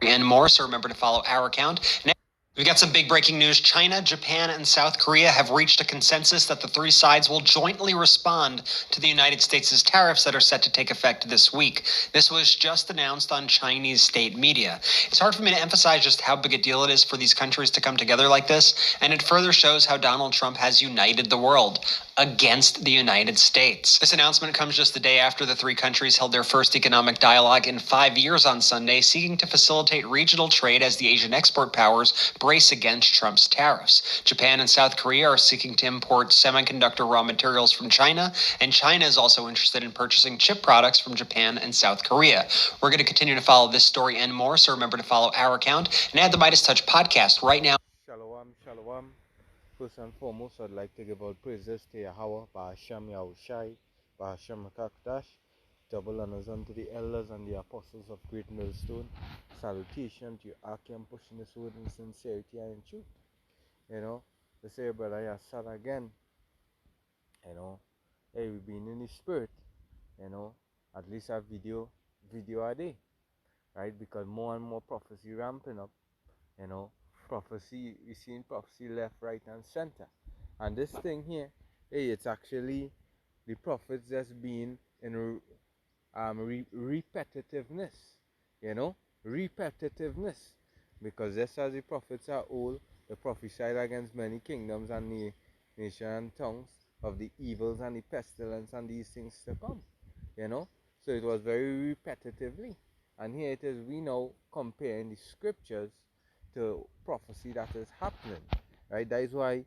and more, so remember to follow our account. We've got some big breaking news. China, Japan, and South Korea have reached a consensus that the three sides will jointly respond to the United States' tariffs that are set to take effect this week. This was just announced on Chinese state media. It's hard for me to emphasize just how big a deal it is for these countries to come together like this, and it further shows how Donald Trump has united the world against the United States. This announcement comes just the day after the three countries held their first economic dialogue in 5 years on Sunday, seeking to facilitate regional trade as the Asian export powers brace against Trump's tariffs. Japan and South Korea are seeking to import semiconductor raw materials from China, and China is also interested in purchasing chip products from Japan and South Korea. We're going to continue to follow this story and more, so remember to follow our account and add the Midas Touch podcast right now. Shalom, shalom. First and foremost, I'd like to give all praises to Yahweh, Ba'ashem Yahushai, Ba'ashem Hakakdash. Double honors unto the elders and the apostles of Great Millstone. Salutation to you, Akim, pushing this word in sincerity and in truth. You know, they say, brother, I sat again. You know, hey, we've been in the spirit. You know, at least a video a day, right? Because more and more prophecy ramping up. You know, prophecy, we're seeing prophecy left, right, and center. And this thing here, hey, it's actually the prophets just being in repetitiveness, you know, repetitiveness. Because just as the prophets are old, they prophesied against many kingdoms and the nation and tongues of the evils and the pestilence and these things to come, you know. So it was very repetitively. And here it is, we now comparing the scriptures to prophecy that is happening, right? That is why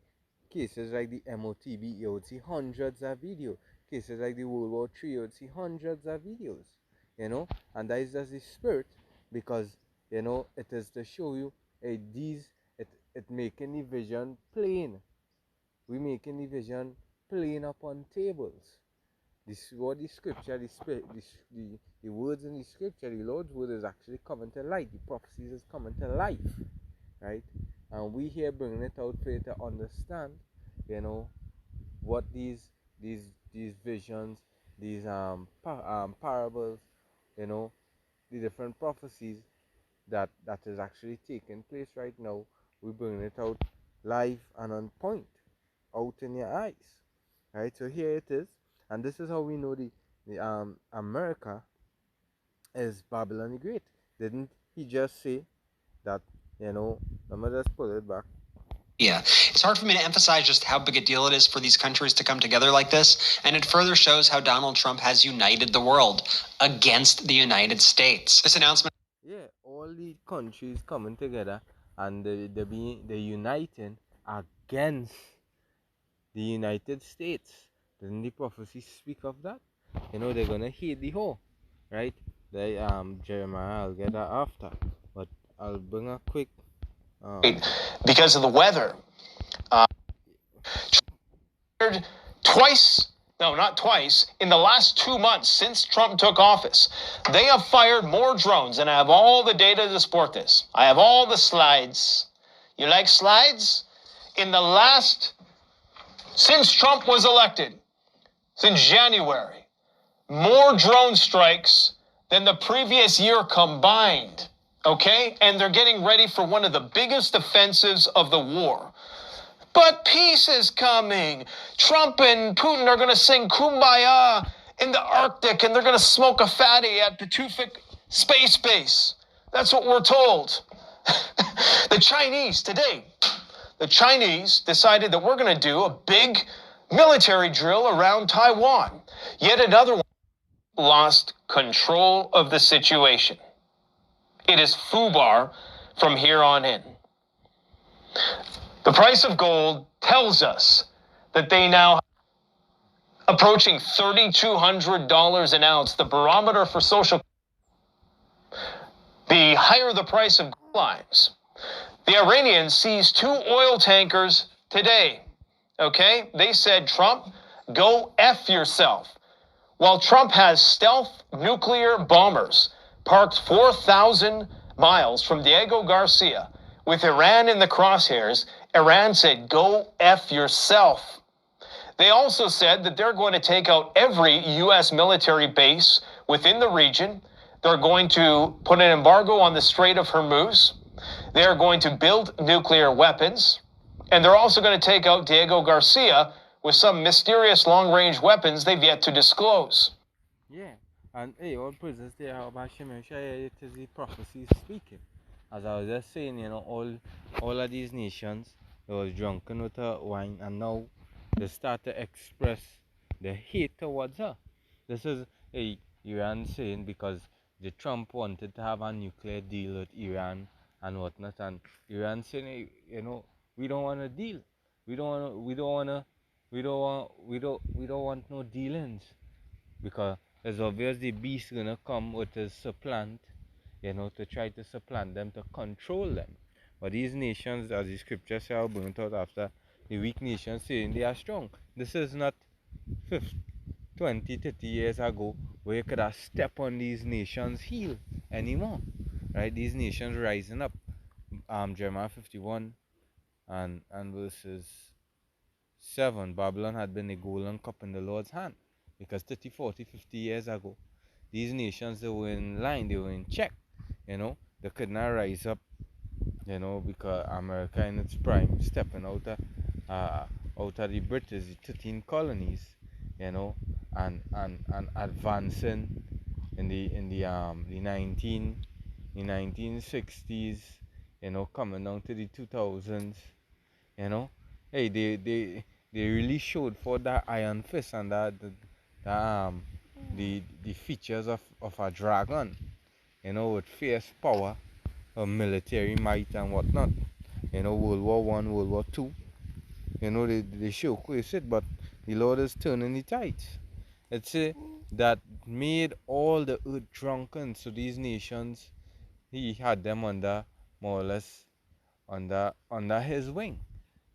cases like the MOTB, you would see hundreds of videos. Cases like the World War III, you would see hundreds of videos, you know. And that is just the spirit, because, you know, it is to show you it making the vision plain. We making the vision plain upon tables. This what the scripture, the words in the scripture, the Lord's word is actually coming to light. The prophecies is coming to life, right? And we here bringing it out for you to understand, you know, what these visions, these parables, you know, the different prophecies that is actually taking place right now. We're bringing it out live and on point, out in your eyes, right? So here it is. And this is how we know the America is Babylon the Great. Didn't he just say that, you know, let me just pull it back. Yeah, it's hard for me to emphasize just how big a deal it is for these countries to come together like this, and it further shows how Donald Trump has united the world against the United States. This announcement... Yeah, all the countries coming together and they're uniting against the United States. Didn't the prophecy speak of that? You know, they're gonna hate the whole, right? They Jeremiah, I'll get that after, but I'll bring a quick because of the weather. Not twice, in the last 2 months since Trump took office, they have fired more drones, and I have all the data to support this. I have all the slides. You like slides? Since Trump was elected, since January, more drone strikes than the previous year combined, okay? And they're getting ready for one of the biggest offensives of the war. But peace is coming. Trump and Putin are going to sing Kumbaya in the Arctic, and they're going to smoke a fatty at Pacific Space Base. That's what we're told. The Chinese decided that we're going to do a big military drill around Taiwan. Yet another one lost control of the situation. It is FUBAR from here on in. The price of gold tells us that they now approaching $3,200 an ounce. The barometer for social, the higher the price of gold climbs. The Iranians seized 2 oil tankers today. Okay, they said, Trump, go F yourself. While Trump has stealth nuclear bombers parked 4,000 miles from Diego Garcia, with Iran in the crosshairs, Iran said, go F yourself. They also said that they're going to take out every U.S. military base within the region. They're going to put an embargo on the Strait of Hormuz. They are going to build nuclear weapons. And they're also going to take out Diego Garcia with some mysterious long-range weapons they've yet to disclose. Yeah, and hey, all praises there how about Shemesh, it is the prophecy speaking. As I was just saying, all of these nations, they was drunken with her wine, and now they start to express the hate towards her. This is Iran saying because the Trump wanted to have a nuclear deal with Iran and whatnot, and Iran saying, hey, we don't want a deal. We don't want. We don't want to. We don't want. We don't want no dealings, because it's obvious the beast gonna come with his supplant, to try to supplant them, to control them. But these nations, as the scripture say, are burnt out after the weak nations saying they are strong. This is not 50, 20, 30 years ago where you could have stepped on these nations' heel anymore. Right? These nations rising up. Jeremiah 51 and verses 7. Babylon had been a golden cup in the Lord's hand. Because 30, 40, 50 years ago, these nations, they were in line, they were in check. They could not rise up, because America in its prime, stepping out of the British, the 13 colonies, and advancing in the 1960s, coming down to the 2000s, you know. Hey, they really showed for that iron fist and the features of a dragon, with fierce power, military might and whatnot. World War I, World War II. They showcase it, but the Lord is turning the tides. It's that made all the earth drunken. So these nations, he had them under, more or less, under his wing.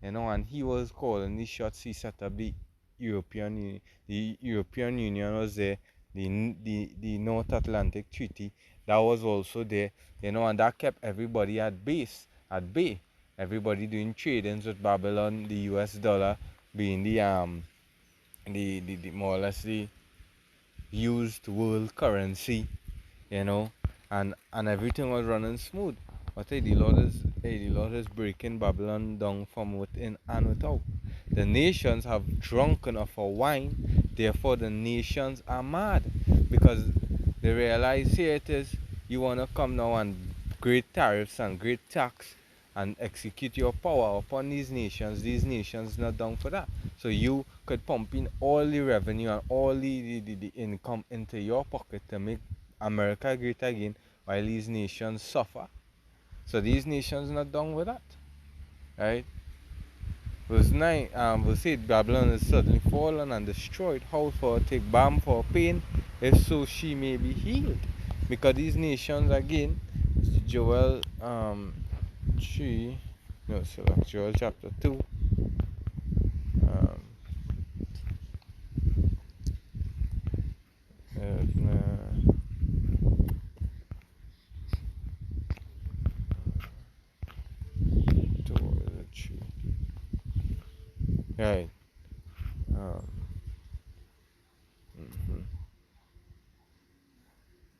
And he was calling the shots. He set up the European Union. The European Union was there. The North Atlantic Treaty, that was also there. And that kept everybody at bay. Everybody doing tradings with Babylon, the US dollar being the more or less the used world currency, and everything was running smooth. But the Lord is breaking Babylon down from within and without. The nations have drunken of our wine, therefore the nations are mad, because they realize here it is, you want to come now and great tariffs and great tax and execute your power upon these nations not down for that. So you could pump in all the revenue and all the income into your pocket to make America great again, while these nations suffer. So these nations not down with that, right? Verse 9, verse 8, Babylon is suddenly fallen and destroyed. How for take balm for pain, if so she may be healed. Because these nations, again, Joel 3, no, so like Joel chapter 2. Right.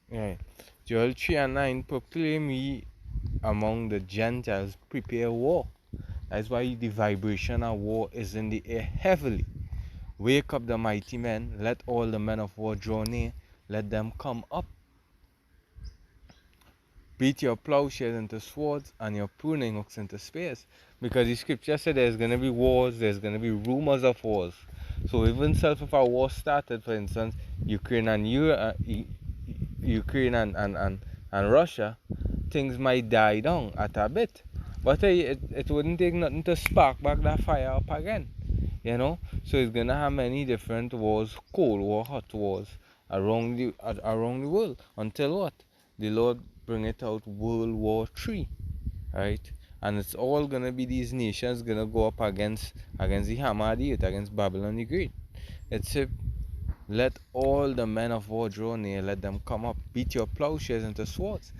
Right. Joel 3 and 9, proclaim ye among the Gentiles, prepare war. That's why the vibration of war is in the air heavily. Wake up the mighty men, let all the men of war draw near, let them come up. Beat your plowshares into swords and your pruning hooks into spears. Because the scripture said there's going to be wars, there's going to be rumors of wars. So even if a war started, for instance, Ukraine and Russia, things might die down at a bit. But it wouldn't take nothing to spark back that fire up again. So it's going to have many different wars, cold war, hot wars, around the world. Until what? The Lord bring it out, World War III, right? And it's all gonna be these nations gonna go up against the hammer of the earth, against Babylon the Great. It's let all the men of war draw near, let them come up, beat your plowshares into swords.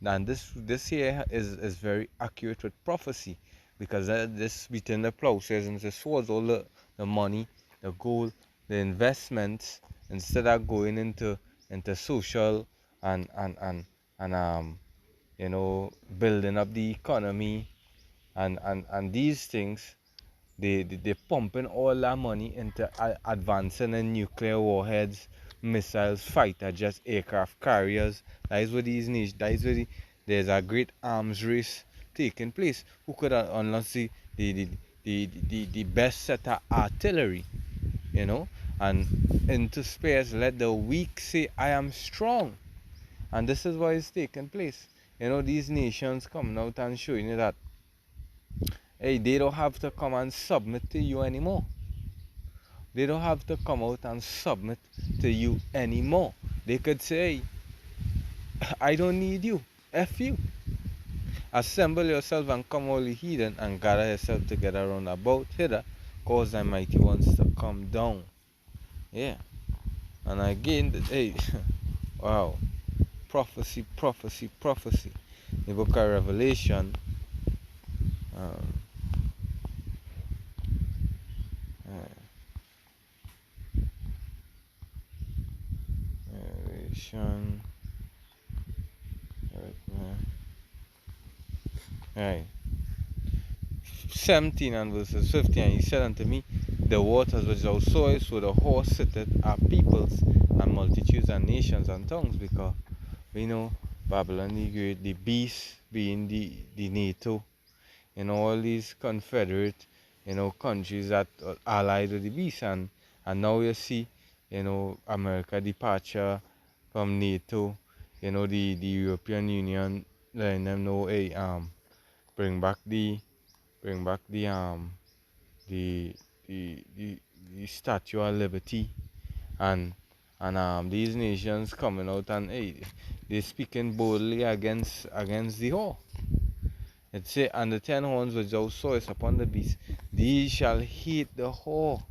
And this here is very accurate with prophecy, because this beating the plowshares into swords, all the money, the gold, the investments, instead of going into social and you know, building up the economy and these things. They pumping all that money into advancing in nuclear warheads, missiles, fighter jets, aircraft carriers. That is what these niche. That is what there's a great arms race taking place. Who could unlock the best set of artillery, you know, and into space? Let the weak say, "I am strong," and this is what is taking place. You know, these nations coming out and showing you that, hey, they don't have to come and submit to you anymore. They don't have to come out and submit to you anymore. They could say, I don't need you. F you. Assemble yourself and come all ye heathen and gather yourself together round about hither, cause thy mighty ones to come down. Yeah. And again, hey, wow. Prophecy, prophecy, prophecy. The book of Revelation. Um, Revelation. Right. 17 and verses 15. And he said unto me, the waters which thou sawest where the horse sitteth are peoples and multitudes and nations and tongues, because we know Babylon the Great, the beast being the NATO, you know, all these confederate, you know, countries that are allied with the beast, and now you see, you know, America departure from NATO, you know, the European Union letting them know, hey, bring back the the the the, the Statue of Liberty, and these nations coming out and, hey, they speaking boldly against the whore. It say, and the 10 horns which thou sawest upon the beast, these shall hate the whore,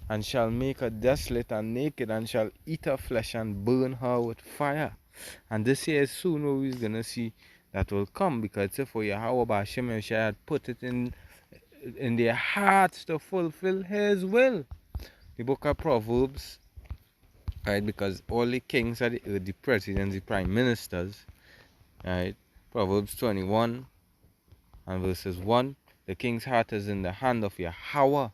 and shall make her desolate and naked, and shall eat her flesh and burn her with fire. And this here is soon what we're gonna see that will come, because it's for Yahweh Ba'ashem Yeshua had put it in their hearts to fulfill his will. The book of Proverbs, right, because all the kings are the presidents, the prime ministers, right. Proverbs 21 and verses 1, the king's heart is in the hand of Yahweh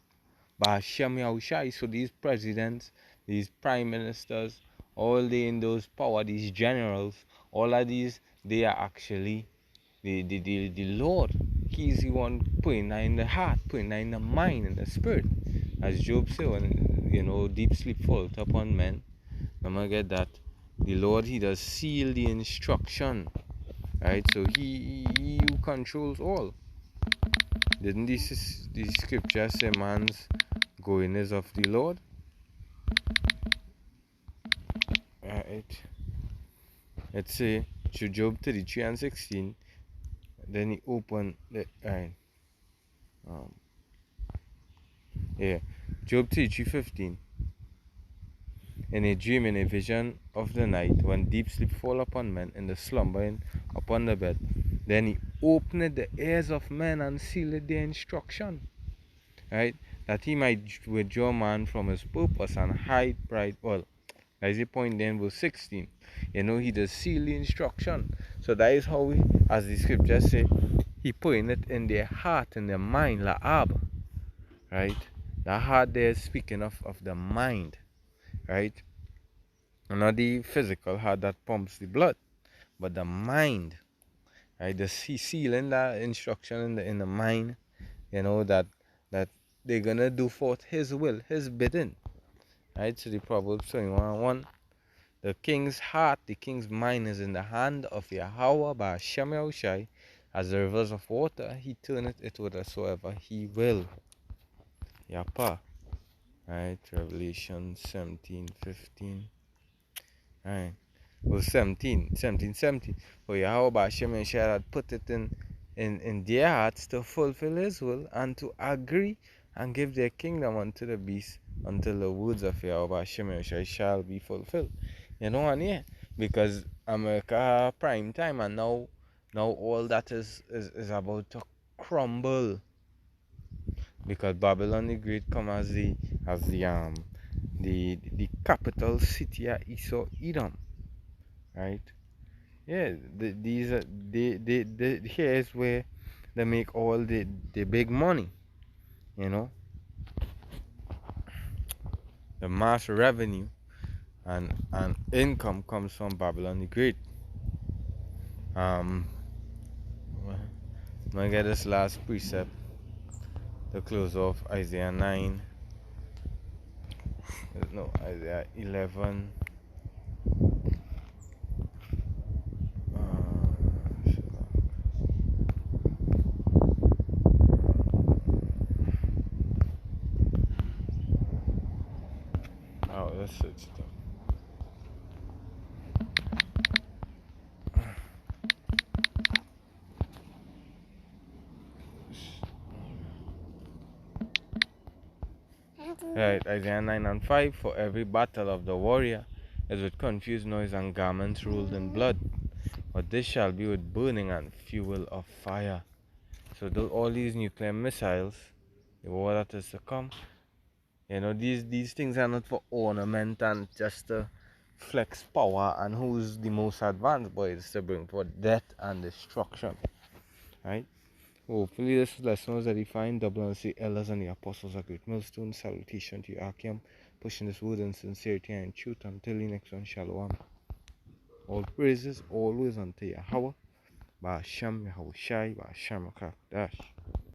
Ba'ashem Yahushai. So these presidents, these prime ministers, all they in those power, these generals, all of these, they are actually the Lord. He's the one putting that in the heart, putting that in the mind and the spirit. As Job said, when, you know, deep sleep falleth upon men, remember get that the Lord, he does seal the instruction, right? So he who controls all. Didn't this the scripture say man's going is of the Lord? Right. Let's say to Job 33 and 16. Then he opened the yeah. Job 33:15. In a dream, in a vision of the night, when deep sleep fall upon men, in the slumbering upon the bed, then he opened the ears of men and sealed their instruction, right? That he might withdraw man from his purpose and hide pride. Well, that is the point then, verse 16. You know, he does seal the instruction. So that is how we, as the scriptures say, he putting it in their heart, in their mind, la'ab, right? The heart there is speaking of the mind, right? Not the physical heart that pumps the blood, but the mind, right? The sealing that instruction in the mind, you know, that they're gonna do forth his will, his bidding, right? So the Proverbs 21:1, the king's heart, the king's mind is in the hand of Yahweh Ba'ashem Yahushai. As the rivers of water, he turneth it whithersoever he will. Yapa. Right, Revelation 17:15. Right. Verse 17. For Yahweh Ba'ashem Yahushai had put it in their hearts to fulfill his will and to agree and give their kingdom unto the beast until the words of Yahweh Ba'ashem Yahushai shall be fulfilled. You know, and yeah, because America prime time, and now all that is about to crumble, because Babylon the Great come as the capital city of Esau Edom, right? Yeah, these are here is where they make all the big money, you know, the mass revenue and income comes from Babylon the Great. I'm gonna get this last precept to close off Isaiah 9, no, Isaiah 11. Oh, let's search it. Right, Isaiah 9 and 5. For every battle of the warrior is with confused noise and garments ruled in blood, but this shall be with burning and fuel of fire. So all these nuclear missiles, the war that is to come, you know, these things are not for ornament and just to flex power and who's the most advanced, but it's to bring for death and destruction, right? Hopefully this lesson was edifying. WNC elders and the apostles are great millstone. Salutation to you, Akim, pushing this word in sincerity and truth. Until the next one, shalom. All praises always unto Yahweh. Ba'asham Yahushai, Ba'asham Dash.